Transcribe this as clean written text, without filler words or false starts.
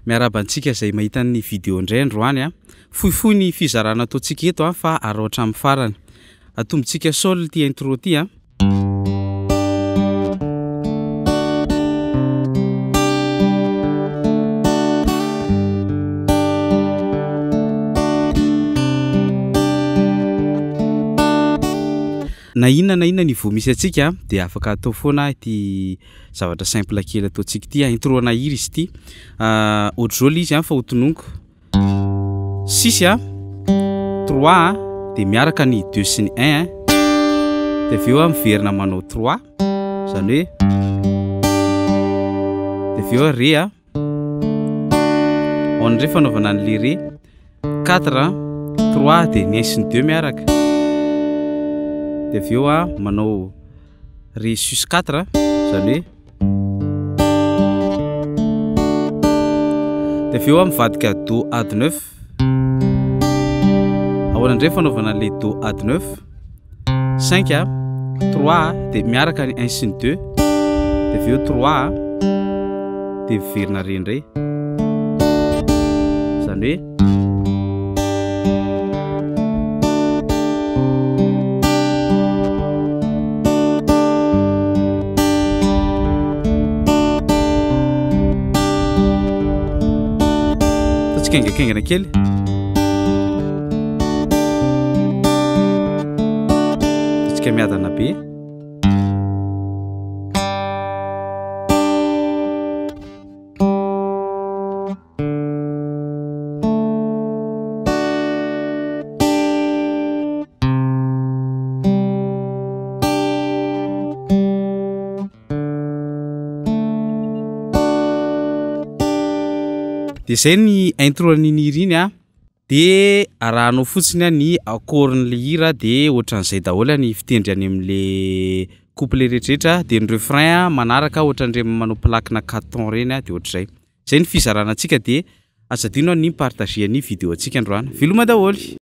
Miarabantsika izay mahita ny vidéo indray androany a. Fohifohy ny fizarana ataontsika eto a fa araotra amin'ny farany. Atombontsika sol ty intro ty a. Na inona ny vao misy atsika dia afaka atao foana ity zavatra simple kely ataontsika ity intro na hira izy ity. Haut-joli izy fa hotononko 6 a 3 dia miaraka ny 2 sy ny 1 dia avy eo miverina manao 3 zany hoe dia avy eo ré a ao ndray fanaovana an'le ré 4 3 dia ny 1 sy ny 2 miaraka. Dia avy eo manao ré sus 4 zany hoe dia avy eo mivadika do ad 9 ahoana indray fanaovana le do ad 9 5 3 dia miaraka ny 1 sy ny 2 dia avy eo 3 dia verina ré indray zany hoe kengakengana kely tsika miadana be dia zay ny intro an'iny hira iny dia arahanao fotsiny ny akorin'le hira dia ohatran'izay daholo ny fitendry any amin'le couple rehetrarehetra dia ny refrain manaraka ohatran'ireny manao plakina carton reny dia ohatr'izay. Zay ny fizarana antsika dia aza adino ny partager ny vidéo antsika androany. Veloma daholo.